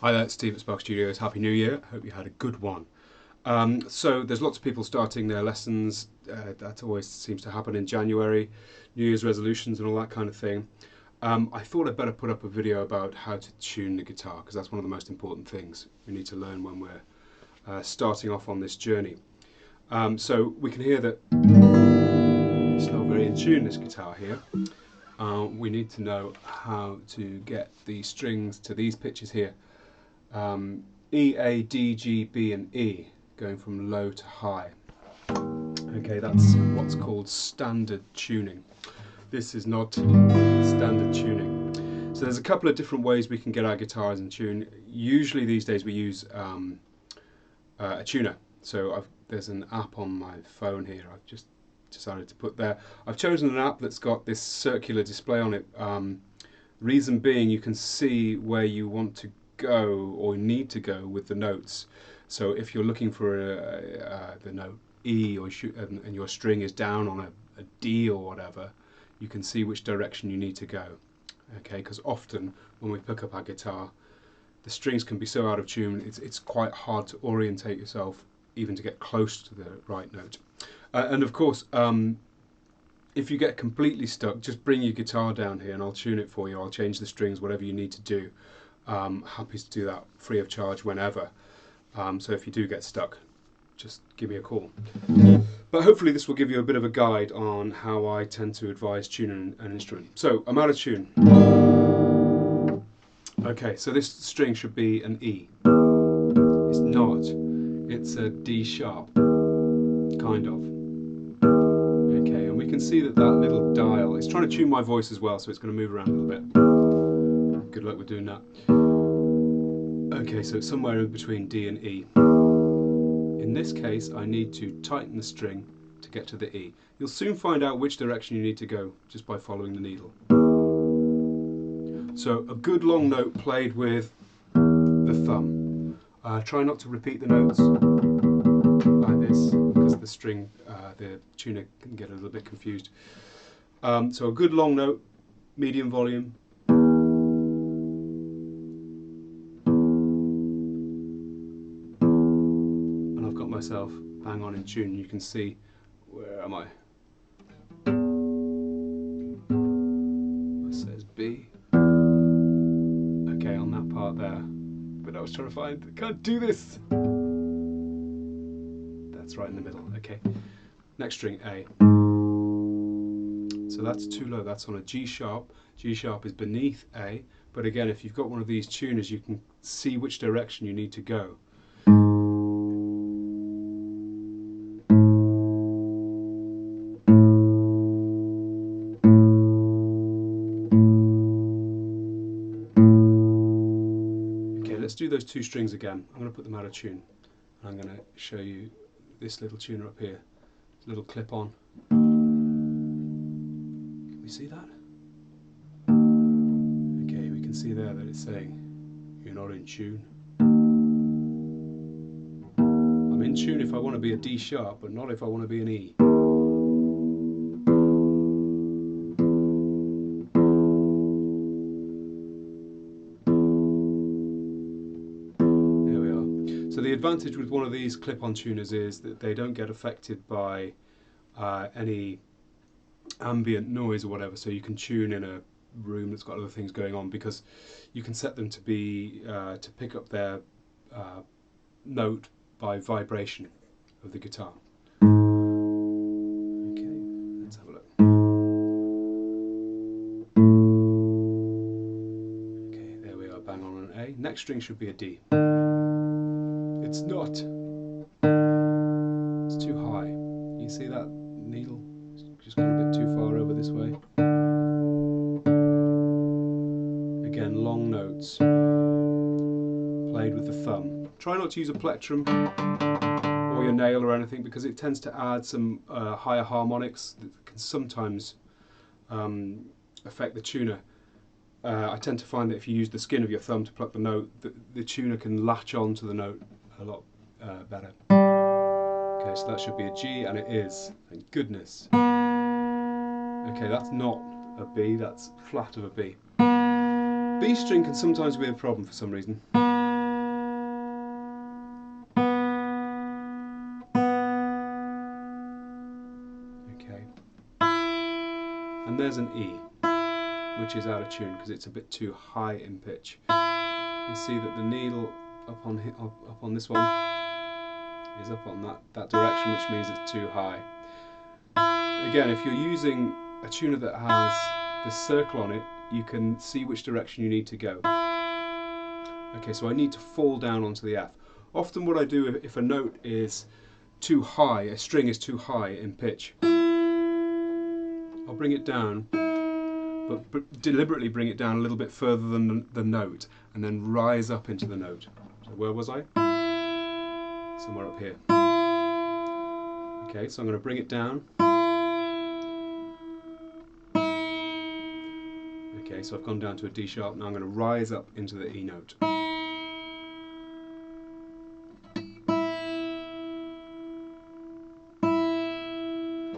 Hi there, it's Steve at Spark Studios. Happy New Year. Hope you had a good one. So there's lots of people starting their lessons. That always seems to happen in January, New Year's resolutions and all that kind of thing. I thought I'd better put up a video about how to tune the guitar, because that's one of the most important things we need to learn when we're starting off on this journey. So we can hear that it's not very in tune, this guitar here. We need to know how to get the strings to these pitches here. E, A, D, G, B and E, going from low to high. Okay, that's what's called standard tuning. This is not standard tuning. So there's a couple of different ways we can get our guitars in tune. Usually these days we use a tuner. So there's an app on my phone here I've just decided to put there. I've chosen an app that's got this circular display on it. Reason being, you can see where you want to go or need to go with the notes. So if you're looking for the note E and your string is down on a D or whatever, you can see which direction you need to go. Okay, because often when we pick up our guitar, the strings can be so out of tune, it's quite hard to orientate yourself even to get close to the right note. And of course, if you get completely stuck, just bring your guitar down here and I'll tune it for you. I'll change the strings, whatever you need to do. Happy to do that free of charge whenever. So if you do get stuck, just give me a call. But hopefully this will give you a bit of a guide on how I tend to advise tuning an instrument. So I'm out of tune. Okay, so this string should be an E. It's not. It's a D sharp, kind of. Okay, and we can see that little dial, it's trying to tune my voice as well, so it's going to move around a little bit. Good luck with doing that. Okay, so it's somewhere in between D and E. In this case, I need to tighten the string to get to the E. You'll soon find out which direction you need to go just by following the needle. So a good long note played with the thumb. Try not to repeat the notes like this, because the string, the tuner can get a little bit confused. So a good long note, medium volume. And I've got myself bang on in tune. You can see, where am I? It says B. Okay, on that part there. But I was trying to find, I can't do this. That's right in the middle. Okay. Next string, A. So that's too low. That's on a G sharp. G sharp is beneath A. But again, if you've got one of these tuners, you can see which direction you need to go. Let's do those two strings again. I'm going to put them out of tune. I'm going to show you this little tuner up here. It's a little clip on. Can we see that? Okay, we can see there that it's saying you're not in tune. I'm in tune if I want to be a D sharp, but not if I want to be an E. So the advantage with one of these clip-on tuners is that they don't get affected by any ambient noise or whatever, so you can tune in a room that's got other things going on, because you can set them to be to pick up their note by vibration of the guitar. Okay, let's have a look. Okay, there we are, bang on an A. Next string should be a D. It's not. It's too high. You see that needle? It's just gone a bit too far over this way. Again, long notes. Played with the thumb. Try not to use a plectrum or your nail or anything, because it tends to add some higher harmonics that can sometimes affect the tuner. I tend to find that if you use the skin of your thumb to pluck the note, the tuner can latch on to the note a lot better. Okay, so that should be a G, and it is. Thank goodness. Okay, that's not a B, that's flat of a B. B string can sometimes be a problem for some reason. there's an E, which is out of tune because it's a bit too high in pitch. You see that the needle up on this one is up on that direction, which means it's too high. Again, if you're using a tuner that has this circle on it, you can see which direction you need to go. Okay, so I need to fall down onto the F. Often what I do if a note is too high, a string is too high in pitch, I'll bring it down, but deliberately bring it down a little bit further than the note, and then rise up into the note. So where was I? Somewhere up here. Okay, so I'm going to bring it down. Okay, so I've gone down to a D sharp, now I'm going to rise up into the E note.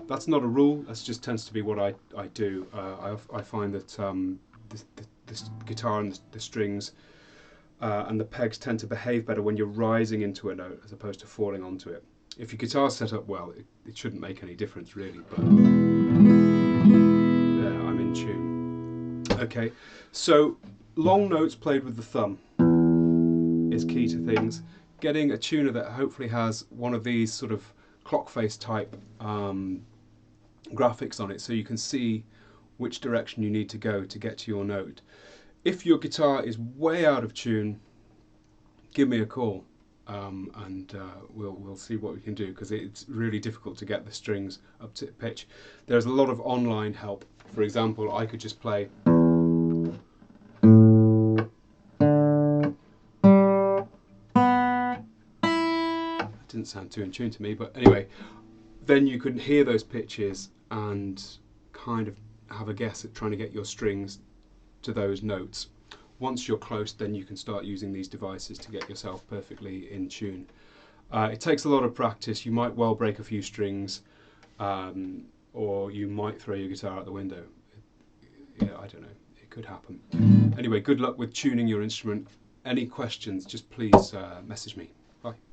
That's not a rule, that just tends to be what I do. I find that this guitar and the strings and the pegs tend to behave better when you're rising into a note as opposed to falling onto it. If your guitar's set up well, it shouldn't make any difference really, but there, I'm in tune. Okay, so long notes played with the thumb is key to things. Getting a tuner that hopefully has one of these sort of clock face type graphics on it, so you can see which direction you need to go to get to your note. If your guitar is way out of tune, give me a call and we'll see what we can do, because it's really difficult to get the strings up to pitch. There's a lot of online help. For example, I could just play that didn't sound too in tune to me, but anyway, then you can hear those pitches and kind of have a guess at trying to get your strings to those notes. Once you're close, then you can start using these devices to get yourself perfectly in tune. It takes a lot of practice. You might well break a few strings, or you might throw your guitar out the window. Yeah, I don't know. It could happen. Anyway, good luck with tuning your instrument. Any questions, just please message me. Bye.